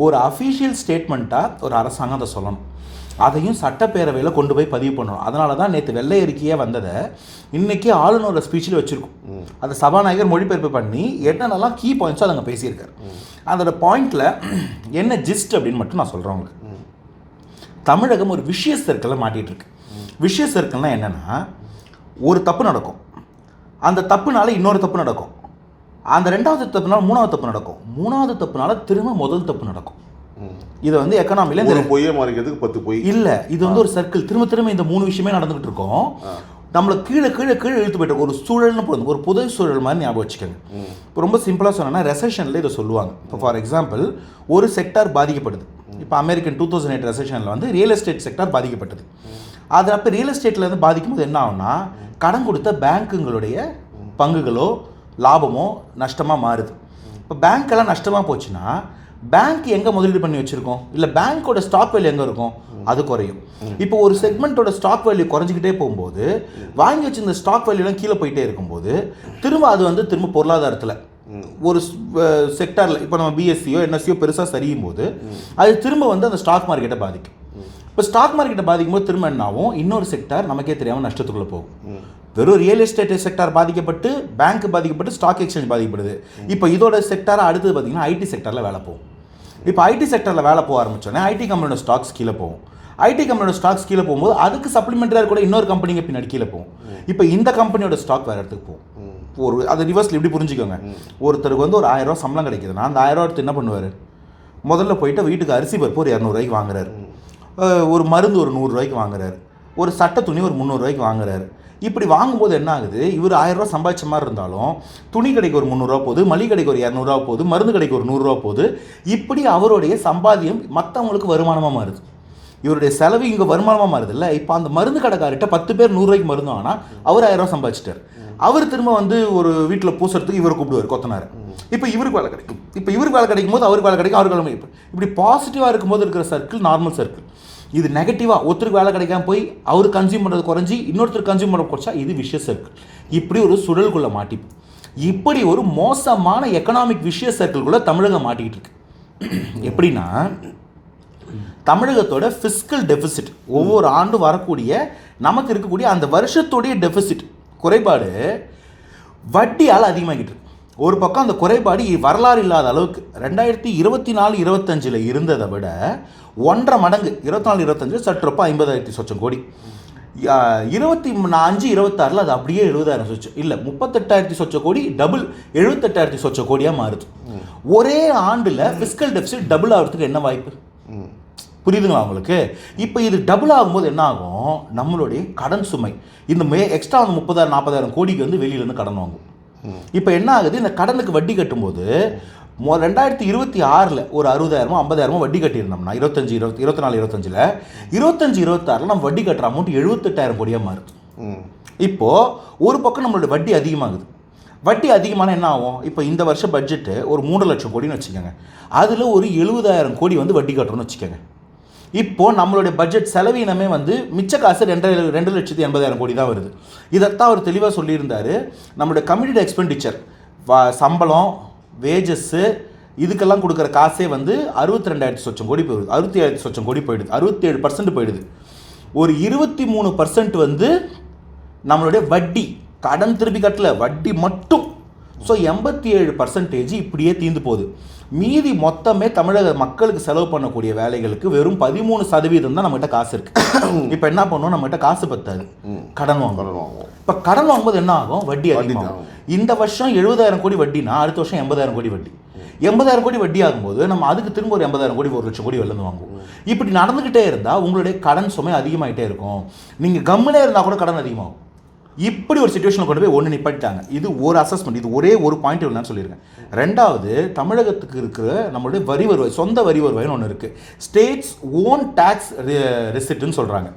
ஒரு அஃபீஷியல் ஸ்டேட்மெண்ட்டாக ஒரு அரசாங்கம் அதை சொல்லணும், அதையும் சட்டப்பேரவையில் கொண்டு போய் பதிவு பண்ணணும். அதனால தான் நேற்று வெள்ளை அறிக்கையே வந்ததை இன்றைக்கி ஆளுநரோட ஸ்பீச்சில் வச்சுருக்கோம். அதை சபாநாயகர் மொழிபெயர்ப்பு பண்ணி என்னென்னலாம் கீ பாயிண்ட்ஸோ அதை அங்கே பேசியிருக்காரு. அதோட பாயிண்டில் என்ன ஜிஸ்ட் அப்படின்னு மட்டும் நான் சொல்கிறேன் உங்களுக்கு. தமிழகம் ஒரு விஷியஸ் சர்க்கிளில் மாட்டிகிட்டு இருக்கு. விஷியஸ் சர்க்கிள்னால் என்னென்னா, ஒரு தப்பு நடக்கும், அந்த தப்புனால இன்னொரு தப்பு நடக்கும், அந்த 2வது தப்புனால 3வது தப்பு நடக்கும், 3வது தப்புனால திரும்ப முதல் தப்பு நடக்கும். இதை வந்து எக்கனாமியில் ஒரு பொய்யை மறைக்கிறதுக்கு 10 பொய் இல்லை, இது வந்து ஒரு சர்க்கிள். திரும்ப திரும்ப இந்த 3 விஷயமே நடந்துகிட்டு இருக்கோம். நம்மளை கீழே கீழே கீழே இழுத்து போய்ட்டு ஒரு சூழல்னு போதும், ஒரு புதை சூழல் மாதிரி ஞாபகம் வச்சுக்கோங்க. இப்போ ரொம்ப சிம்பிளாக சொன்னோன்னா ரெசெஷனில் இதை சொல்லுவாங்க. இப்போ ஃபார் எக்ஸாம்பிள் ஒரு செக்டார் பாதிக்கப்படுது. இப்போ அமெரிக்கன் 2008 ரெசெஷனில் வந்து ரியல் எஸ்டேட் செக்டார் பாதிக்கப்பட்டது. அது அப்போ ரியல் எஸ்டேட்டில் வந்து பாதிக்கும் போது என்ன ஆகும்னா, கடன் கொடுத்த பேங்க்குங்களுடைய பங்குகளோ லாபமோ நஷ்டமாக மாறுது. இப்போ பேங்க்கெல்லாம் நஷ்டமாக போச்சுன்னா பேங்க் எங்கே முதலீடு பண்ணி வச்சுருக்கோம், இல்லை பேங்க்கோட ஸ்டாக் வேல்யூ எங்கே இருக்கும், அது குறையும். இப்போ ஒரு செக்மெண்ட்டோட ஸ்டாக் வேல்யூ குறைஞ்சிக்கிட்டே போகும்போது வாங்கி வச்சிருந்த ஸ்டாக் வேல்யூலாம் கீழே போயிட்டே இருக்கும்போது திரும்ப அது வந்து திரும்ப பொருளாதாரத்தில் ஒரு செக்டாரில் இப்போ நம்ம பிஎஸ்சியோ என்எஸ்சியோ பெருசாக சரியும் போது அது திரும்ப வந்து அந்த ஸ்டாக் மார்க்கெட்டை பாதிக்கும். இப்போ ஸ்டாக் மார்க்கெட்டை பாதிக்கும் போது திரும்ப என்ன ஆகும், இன்னொரு செக்டார் நமக்கே தெரியாமல் நஷ்டத்துக்குள்ளே போகும். வெறும் ரியல் எஸ்டேட் செக்டார் பாதிக்கப்பட்டு, பேங்க் பாதிக்கப்பட்டு, ஸ்டாக் எக்ஸ்சேஞ்ச் பாதிக்கப்படுது. இப்போ இதோட செக்டாராக அடுத்தது பார்த்தீங்கன்னா ஐடி செக்டாரில் வேலை போகும். இப்போ ஐடி செக்டரில் வேலை போக ஆரம்பிச்சோன்னே ஐடி கம்பெனியோட ஸ்டாக்ஸ் கீழே போகும். ஐடி கம்பெனியோட ஸ்டாக்ஸ் கீழே போகும்போது அதுக்கு சப்ளிமெண்ட்டாக கூட இன்னொரு கம்பெனிங்க பின்னாடி கீழே போகும். இப்போ இந்த கம்பெனியோட ஸ்டாக் வேறு இடத்துக்கு போகும். ஒரு அதை ரிவர்ஸில் எப்படி புரிஞ்சுக்கோங்க, ஒருத்தருக்கு வந்து ஒரு 1000 ரூபா சம்பளம் கிடைக்குதுன்னா அந்த 1000 ரூபா எடுத்து என்ன பண்ணுவார், முதல்ல போயிட்டு வீட்டுக்கு அரிசி பருப்பு ஒரு 200 ரூபாய்க்கு வாங்குறாரு, ஒரு மருந்து ஒரு 100 ரூபாய்க்கு வாங்குறாரு, ஒரு சட்டை துணி ஒரு 300 ரூபாய்க்கு வாங்குறாரு. இப்படி வாங்கும்போது என்ன ஆகுது, இவர் 1000 ரூபா சம்பாதிச்ச மாதிரி இருந்தாலும் துணி கடைக்கு ஒரு 300 ரூபா போகுது, மளிகை கடைக்கு ஒரு 200 ரூபா போகுது, மருந்து கடைக்கு ஒரு 100 ரூபா போகுது. இப்படி அவருடைய சம்பாத்தியம் மற்றவங்களுக்கு வருமானமாக மாறுது. இவருடைய செலவு இங்கே வருமானமாக மாறுது இல்லை. இப்போ அந்த மருந்து கடைக்கார்ட்ட 10 பேர் 100 ரூபாய்க்கு மருந்து வாங்கினா அவர் 1000 ரூபா சம்பாதிச்சிட்டார். அவர் திரும்ப வந்து ஒரு வீட்டில் பூசுறதுக்கு இவர் கூப்பிடுவார் கொத்தனார். இப்போ இவருக்கு வேலை கிடைக்கும். இப்போ இவருக்கு வேலை கிடைக்கும் போது அவருக்கு வேலை கிடைக்கும், அவருக்கு வேலை கிடைக்கும். இப்படி பாசிட்டிவாக இருக்கும்போது இருக்கிற சர்க்கிள் நார்மல் சர்க்கிள். இது நெகட்டிவாக ஒருத்தருக்கு வேலை கிடைக்காம போய் அவர் கன்சியூம் பண்ணுறது குறைஞ்சி இன்னொருத்தர் கன்சியூம் பண்ண குறைச்சா இது விஷய சர்க்கிள். இப்படி ஒரு சுழல்குள்ளே மாட்டிப்போம். இப்படி ஒரு மோசமான எக்கனாமிக் விஷய சர்க்கிள்குள்ளே தமிழகம் மாட்டிக்கிட்டு இருக்கு. எப்படின்னா, தமிழகத்தோட ஃபிஸ்கல் டெபிசிட் ஒவ்வொரு ஆண்டும் வரக்கூடிய நமக்கு இருக்கக்கூடிய அந்த வருஷத்துடைய டெபிசிட் குறைபாடு வட்டியால் அதிகமாகிட்டு இருக்கு. ஒரு பக்கம் அந்த குறைபாடு வரலாறு இல்லாத அளவுக்கு 2024-25 இருந்ததை விட 1.5 மடங்கு 24-25 சற்றப்போ 50,000 சொச்சம் கோடி, 25-26 அது அப்படியே 70,000 சொச்சம் இல்லை 38,000 சொச்ச கோடி, டபுள் 78,000 சொச்ச கோடியாக மாறுது. ஒரே ஆண்டில் ஃபிஸ்கல் டெபிசிட் டபுள் ஆகிறதுக்கு என்ன வாய்ப்பு புரியுதுங்களா உங்களுக்கு? இப்போ இது டபுள் ஆகும்போது என்ன ஆகும், நம்மளுடைய கடன் சுமை இந்த எக்ஸ்ட்ரா 30,000-40,000 கோடிக்கு வந்து வெளியிலேருந்து கடன் வாங்கும். இப்போ என்ன ஆகுது, இந்த கடனுக்கு வட்டி கட்டும்போது 2026 ஒரு 60,000-50,000 வட்டி கட்டியிருந்தோம்னா 24-25 25-26 நம்ம வட்டி கட்டுற அமௌண்ட் 78,000 கோடியாக மாறுது. இப்போது ஒரு பக்கம் நம்மளோட வட்டி அதிகமாகுது. வட்டி அதிகமான என்ன ஆகும், இப்போ இந்த வருஷம் பட்ஜெட்டு ஒரு 3 லட்சம் கோடின்னு வச்சுக்கோங்க, அதில் ஒரு 70,000 கோடி வந்து வட்டி கட்டுறோன்னு வச்சுக்கோங்க. இப்போது நம்மளுடைய பட்ஜெட் செலவீனமே வந்து மிச்ச காசு 2,80,000 கோடி தான் வருது. இதைத்தான் அவர் தெளிவாக சொல்லியிருந்தார். நம்மளுடைய கம்யூனிட்டி எக்ஸ்பெண்டிச்சர் சம்பளம் வேஜஸ்ஸு இதுக்கெல்லாம் கொடுக்குற காசே வந்து 62,000 சொச்சம் கோடி போயிடுது, 67,000 சொச்சம் கோடி போயிடுது, 67% போயிடுது. ஒரு 23% வந்து நம்மளுடைய வட்டி, கடன் திருப்பி கட்டல வட்டி மட்டும். ஸோ 87% இப்படியே தீர்ந்து போகுது. மீதி மொத்தமே தமிழக மக்களுக்கு செலவு பண்ணக்கூடிய வேலைகளுக்கு வெறும் 13% தான் நம்மகிட்ட காசு இருக்குது. இப்போ என்ன பண்ணுவோம், நம்மகிட்ட காசு பத்தாது, கடன் வாங்குவோம். இப்போ கடன் வாங்கும்போது என்ன ஆகும், வட்டி அதிகமாகும். இந்த வருஷம் 70,000 கோடி வட்டினா அடுத்த வருஷம் 80,000 கோடி வட்டி. 80,000 கோடி வட்டி ஆகும்போது நம்ம அதுக்கு திரும்ப ஒரு 80,000 கோடி 1 லட்சம் கோடி வெளில வாங்குவோம். இப்படி நடந்துக்கிட்டே இருந்தால் உங்களுடைய கடன் சுமை அதிகமாகிட்டே இருக்கும். நீங்கள் கம்முனே இருந்தால் கூட கடன் அதிகமாகும். இப்படி ஒரு சிச்சுவேஷனில் கொண்டு போய் ஒன்று நிப்பாட்டிட்டாங்க. இது ஒரு அசஸ்மெண்ட், இது ஒரே ஒரு பாயிண்ட் இல்லைன்னு சொல்லியிருக்கேன். ரெண்டாவது, தமிழகத்துக்கு இருக்கிற நம்மளுடைய வரி வருவாய், சொந்த வரி வருவாய்னு ஒன்று இருக்குது. ஸ்டேட்ஸ் ஓன் டேக்ஸ் ரெசிப்ட்னு சொல்கிறாங்க.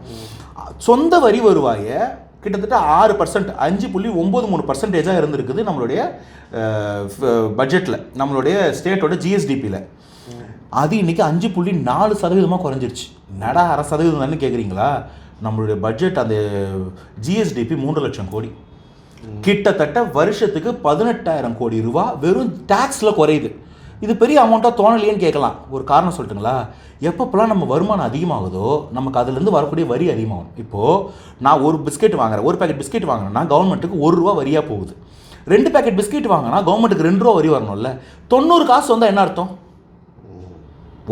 சொந்த வரி வருவாயை கிட்டத்தட்ட 6%, 5.93% இருந்திருக்குது நம்மளுடைய பட்ஜெட்டில், நம்மளுடைய ஸ்டேட்டோட ஜிஎஸ்டிபியில். அது இன்றைக்கி 5.4% குறைஞ்சிருச்சு. நடா 1% தானே கேட்குறீங்களா? நம்மளுடைய பட்ஜெட் அந்த ஜிஎஸ்டிபி 3 லட்சம் கோடி, கிட்டத்தட்ட வருஷத்துக்கு 18,000 கோடி ரூபா வெறும் டேக்ஸில் குறையுது. இது பெரிய அமௌண்ட்டாக தோணலையேன்னு கேட்கலாம். ஒரு காரணம் சொல்லட்டுங்களா, எப்பப்பெல்லாம் நம்ம வருமானம் அதிகமாகுதோ நமக்கு அதுலேருந்து வரக்கூடிய வரி அதிகமாகும். இப்போது நான் ஒரு பிஸ்கெட் வாங்குறேன், ஒரு பேக்கெட் பிஸ்கெட் வாங்கினேன்னா கவர்மெண்ட்டுக்கு 1 ரூபா வரியாக போகுது. 2 பேக்கெட் பிஸ்கெட் வாங்கினா கவர்மெண்ட்டுக்கு 2 ரூபா வரி வரணும்ல. 90 காசு வந்தால் என்ன அர்த்தம்?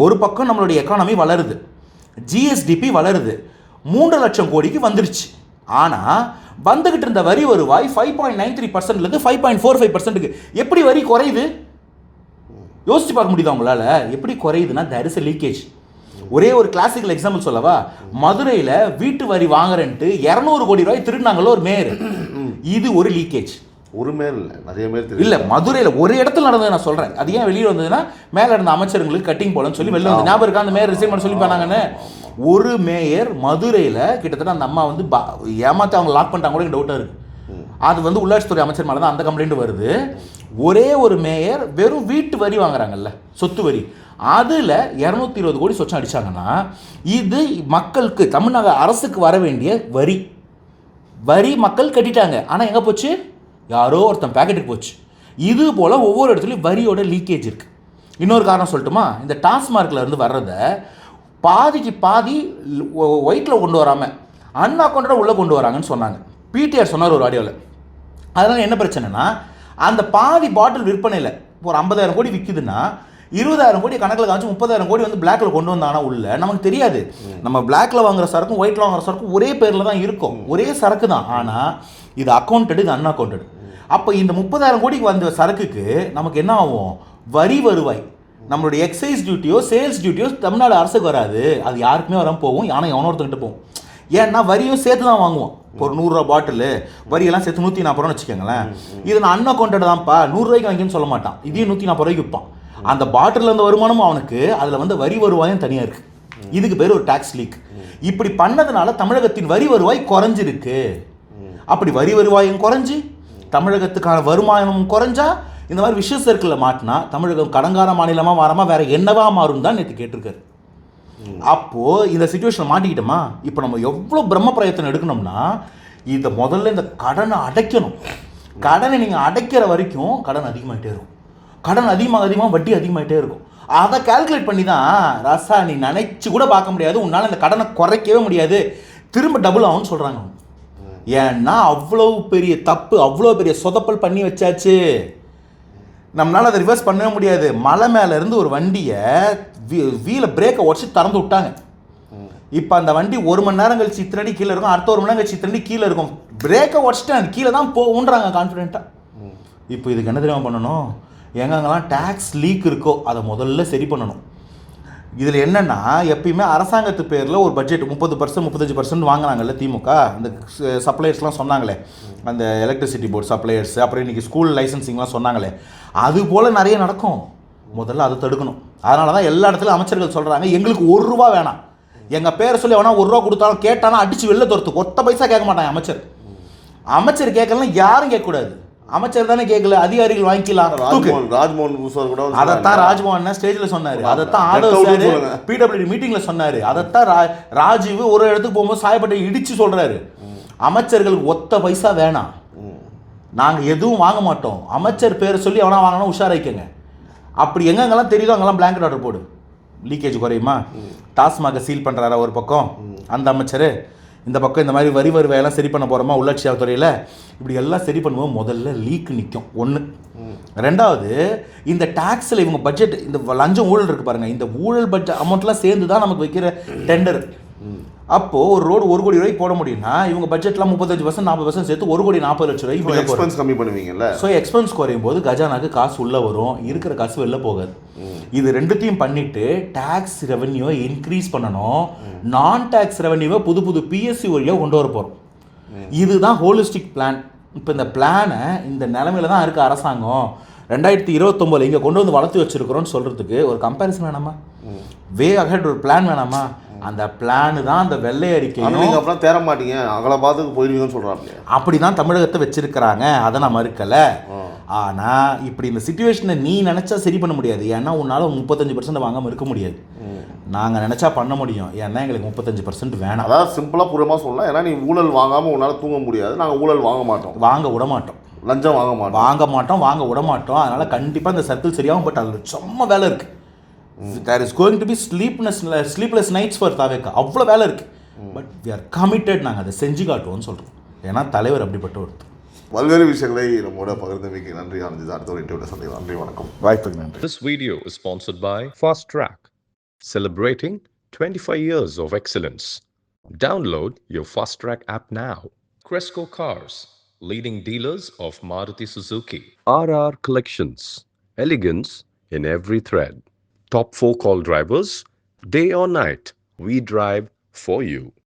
ஒரு பக்கம் நம்மளுடைய எக்கானமி வளருது, ஜிஎஸ்டிபி வளருது, 3 லட்சம் கோடிக்கு வந்துருச்சு. ஆனால் வந்துக்கிட்டு இருந்த வரி வருவாய் 5.93%லேருந்து 5.45%க்கு எப்படி வரி குறையுது யோசிச்சு பார்க்க முடியுதா உங்களால்? எப்படி குறையுதுன்னா தேர் இஸ் எ லீக்கேஜ். ஒரே ஒரு கிளாசிக்கல் எக்ஸாம்பிள் சொல்லவா? மதுரையில் வீட்டு வரி வாங்குறேன்ட்டு 200 கோடி ரூபாய் திருடினாங்களோ ஒரு மேயர். இது ஒரு லீக்கேஜ். ஒரு மேல் இல்லை, நிறைய பேர் இல்லை, மதுரையில் ஒரு இடத்துல நடந்தது நான் சொல்கிறேன். அது ஏன் வெளியே வந்ததுன்னா மேலே இருந்த அமைச்சர்களுக்கு கட்டிங் போலன்னு சொல்லி வெளில வந்து ஞாபகம் இருக்கா? அந்த மேயர் ரிசைன் பண்ண சொல்லி பண்ணாங்கன்னு. ஒரு மேயர் மதுரையில் கிட்டத்தட்ட அந்த அம்மா வந்து ஏமாற்றி அவங்க லாக் பண்ணிட்டாங்க கூட டவுட்டாக இருக்குது. அது வந்து உள்ளாட்சித்துறை அமைச்சர் மேலே தான் அந்த கம்ப்ளைண்ட் வருது. ஒரே ஒரு மேயர் வெறும் வீட்டு வரி வாங்குறாங்கல்ல, சொத்து வரி, அதில் 220 கோடி சொச்சம் அடித்தாங்கன்னா இது மக்களுக்கு, தமிழ்நாடு அரசுக்கு வர வேண்டிய வரி மக்கள் கட்டிட்டாங்க. ஆனால் எங்கே போச்சு? யாரோ ஒருத்தன் பேக்கெட்டுக்கு போச்சு. இது போல் ஒவ்வொரு இடத்துலையும் வரியோட லீக்கேஜ் இருக்குது. இன்னொரு காரணம் சொல்லட்டுமா? இந்த டாஸ்மார்க்கில் இருந்து வர்றதை பாதிக்கு பாதி ஒயிட்டில் கொண்டு வராமல் அன் அக்கௌண்ட்டோட உள்ளே கொண்டு வராங்கன்னு சொன்னாங்க. பிடிஆர் சொன்னார் ஒரு ஆடியோவில். அதனால் என்ன பிரச்சனைனா, அந்த பாதி பாட்டில் விற்பனையில் ஒரு 50,000 கோடி விற்குதுன்னா 20,000 கோடி கணக்கில் காமிச்சு 30,000 கோடி வந்து பிளாக்ல கொண்டு வந்தாங்கன்னா உள்ள நமக்கு தெரியாது. நம்ம பிளாக்ல வாங்குற சரக்கும் ஒயிட்ல வாங்குற சரக்கும் ஒரே பேரில் தான் இருக்கும், ஒரே சரக்கு தான். ஆனால் இது அக்கௌண்டட், இது அன் அக்கௌண்டட். அப்போ இந்த 30,000 கோடிக்கு வந்த சரக்குக்கு நமக்கு என்ன ஆகும்? வரி வருவாய், நம்மளுடைய எக்ஸைஸ் டியூட்டியோ சேல்ஸ் டியூட்டியோ தமிழ்நாடு அரசுக்கு வராது. அது யாருக்குமே வராமல் போகும், ஆனால் எவனோ ஒருத்தங்கிட்ட போகும். ஏன்னா வரியும் சேர்த்து தான் வாங்குவோம். ஒரு 100 ரூபா பாட்டில் வரியெல்லாம் சேர்த்து 140 ரூபான்னு வச்சுக்கோங்களேன். இது நான் அன் அக்கௌண்டட் தான்ப்பா, 100 ரூபாய்க்கு வாங்கின்னு சொல்ல மாட்டான், இதையும் 140 ரூபாய்க்கு விற்பான். அந்த பாட்டில் இருந்த வருமானமும் அவனுக்கு, அதில் வந்து வரி வருவாயும் தனியாக இருக்குது. இதுக்கு பேர் ஒரு டாக்ஸ் லீக். இப்படி பண்ணதுனால தமிழகத்தின் வரி வருவாய் குறைஞ்சிருக்கு. அப்படி வரி வருவாயும் குறைஞ்சி தமிழகத்துக்கான வருமானமும் குறைஞ்சா இந்த மாதிரி விஷய சர்க்கிளில் மாட்டினா தமிழகம் கடங்கார மாநிலமாக மாறாமல் வேற என்னவா மாறும் தான் நேற்று கேட்டிருக்காரு. அப்போது இந்த சிச்சுவேஷன் மாட்டிக்கிட்டோமா? இப்போ நம்ம எவ்வளோ பிரம்ம பிரயத்தனம் எடுக்கணும்னா இதை முதல்ல இந்த கடனை அடைக்கணும். கடனை நீங்கள் அடைக்கிற வரைக்கும் கடன் அதிகமாகிட்டே இருக்கும். கடன் அதிகமாக வட்டி அதிகமாகிட்டே இருக்கும். அதை கால்குலேட் பண்ணி தான் ரசா நீ நினைச்சு கூட பார்க்க முடியாது, உன்னால் இந்த கடனை குறைக்கவே முடியாது, திரும்ப டபுள் ஆகும்னு சொல்கிறாங்க. ஏன்னா அவ்வளோ பெரிய தப்பு, அவ்வளோ பெரிய சொதப்பல் பண்ணி வச்சாச்சு. நம்மளால் அதை ரிவர்ஸ் பண்ணவே முடியாது. மலை மேலேருந்து ஒரு வண்டியை வீலை பிரேக்கை உடச்சி திறந்து விட்டாங்க. இப்போ அந்த வண்டி 1 மணி நேரம் கழிச்சு இத்தனை கீழே இருக்கும், அடுத்த 1 மணி நேரம் கழிச்சு இத்தனை கீழே இருக்கும். பிரேக்கை உடச்சிட்டு அது கீழே தான் போகுன்றாங்க கான்ஃபிடென்ட்டாக. இப்போ இதுக்கு என்ன தெரியாமல் பண்ணணும்? எங்கெங்கெல்லாம் டேக்ஸ் லீக் இருக்கோ அதை முதல்ல சரி பண்ணணும். இதில் என்னென்னா, எப்பயுமே அரசாங்கத்து பேரில் ஒரு பட்ஜெட் 30% 35% வாங்கினாங்கல்ல திமுக. அந்த சப்ளையர்ஸ்லாம் சொன்னாங்களே, அந்த எலக்ட்ரிசிட்டி போர்டு சப்ளையர்ஸ், அப்புறம் இன்றைக்கி ஸ்கூல் லைசன்சிங்லாம் சொன்னாங்களே, அது போல் நிறைய நடக்கும். முதல்ல அதை தடுக்கணும். அதனால தான் எல்லா இடத்துலையும் அமைச்சர்கள் சொல்கிறாங்க, எங்களுக்கு 1 ரூபா வேணாம், எங்கள் பேரை சொல்லி வேணா 1 ரூபா கொடுத்தாலும் கேட்டாலும் அடித்து வெளில துரத்து, ஒத்த பைசா கேட்க மாட்டாங்க அமைச்சர். அமைச்சர் கேட்கலாம், யாரும் கேட்கக்கூடாது. அமைச்சர் தானே கேட்கல, அதிகாரிகள் வாங்கிக்கலாம். ராஜ்மோகன் கூட அதைத்தான் ராஜ்மோகன் ஸ்டேஜில் சொன்னார், அதைத்தான் ஆதவ் சார் பிடபிள்யூடி மீட்டிங்கில் சொன்னார், அதைத்தான் ராஜீவ் ஒரு இடத்துக்கு போகும்போது சாயப்பட்டை இடித்து சொல்கிறாரு. அமைச்சர்களுக்கு ஒத்த பைசா வேணாம், நாங்கள் எதுவும் வாங்க மாட்டோம், அமைச்சர் பேரை சொல்லி எவனா வாங்கினா உஷாராய்க்கங்க. அப்படி எங்கெங்கெல்லாம் தெரியுதோ அங்கெல்லாம் பிளாங்கெட் ஆர்டர் போடு, லீக்கேஜ் குறையுமா? டாஸ்மாக சீல் பண்ணுறாரா ஒரு பக்கம் அந்த அமைச்சர், இந்த பக்கம் இந்த மாதிரி வரி வருவாயெல்லாம் சரி பண்ண போகிறோமா உள்ளாட்சி துறையில், இப்படி எல்லாம் சரி பண்ணுவோம். முதல்ல லீக் நிற்கும் ஒன்று. ரெண்டாவது, இந்த டேக்ஸில் இவங்க பட்ஜெட், இந்த லஞ்சம் ஊழல் இருக்குது பாருங்கள், இந்த ஊழல் பட்ஜெட் அமௌண்ட்லாம் சேர்ந்து தான் நமக்கு வைக்கிற டெண்டர். அப்போது ஒரு ரோடு 1 கோடி ரூபாய்க்கு போட முடியும்னா இவங்க பட்ஜெட்லாம் 35% 40% சேர்த்து 1,40,00,000 ரூபாய்க்கு எக்ஸ்பென்ஸ் கம்மி பண்ணுவீங்கல்ல. ஸோ எக்ஸ்பென்ஸ் குறையும் போது கஜானாக்கு காசு உள்ளே வரும், இருக்கிற காசு வெளில போகாது. இது ரெண்டுத்தையும் பண்ணிவிட்டு டேக்ஸ் ரெவன்யூவை இன்க்ரீஸ் பண்ணணும், நான் டேக்ஸ் ரெவன்யூவை புது புது பிஎஸ்சி வழியாக கொண்டு வர போகிறோம். இதுதான் ஹோலிஸ்டிக் பிளான். இப்போ இந்த பிளானை இந்த நிலமையில தான் இருக்குது அரசாங்கம். 2029 இங்கே கொண்டு வந்து வளர்த்து வச்சுருக்கிறோன்னு சொல்கிறதுக்கு ஒரு கம்பேரிசன் வேணாமா? வே அஹெட் ஒரு பிளான் வேணாமா? அந்த பிளானு தான் அந்த வெள்ளை அறிக்கை. நீங்கள் அப்புறம் தேர மாட்டீங்க, அகலபாத்துக்கு போயிடுவீங்கன்னு சொல்கிறாங்க. அப்படி தான் தமிழகத்தை வச்சிருக்கிறாங்க, அதை நான் மறுக்கலை. ஆனால் இப்படி இந்த சிச்சுவேஷனை நீ நினச்சா சரி பண்ண முடியாது. ஏன்னா உன்னால் 35% வாங்காமல் இருக்க முடியாது. நாங்கள் நினச்சா பண்ண முடியும், ஏன்னா எங்களுக்கு 35% வேணாம். அதாவது சிம்பிளாக பூர்வமாக சொல்லலாம், ஏன்னா நீ ஊழல் வாங்காமல் உன்னால் தூங்க முடியாது. நாங்கள் ஊழல் வாங்க மாட்டோம், வாங்க விட மாட்டோம், லஞ்சம் வாங்க மாட்டோம், வாங்க விட மாட்டோம். அதனால் கண்டிப்பாக இந்த சர்க்கிள் சரியாகும். பட் அதில் செம்ம வேலை இருக்குது. There is going to be sleepless nights for தாவேக்கா. அவ்வளோ வேலை இருக்குது. But we are committed. நாங்கள் அதை செஞ்சு காட்டுவோம்னு சொல்கிறோம். ஏன்னா தலைவர் அப்படிப்பட்ட ஒருத்தர். பல்வேறு விஷயங்களை நம்மோட பகிர்ந்தமைக்கு நன்றி. ஆனந்த், அடுத்த ஒரு இன்டர்வியூல சந்திக்கலாம். நன்றி, வணக்கம். வாய்ப்புக்கு நன்றி. This video is sponsored by Fast Track, celebrating 25 years of excellence. Download your Fast Track app now. Cresco Cars, leading dealers of Maruti Suzuki. RR Collections, elegance in every thread. Top 4 call drivers, day or night, we drive for you.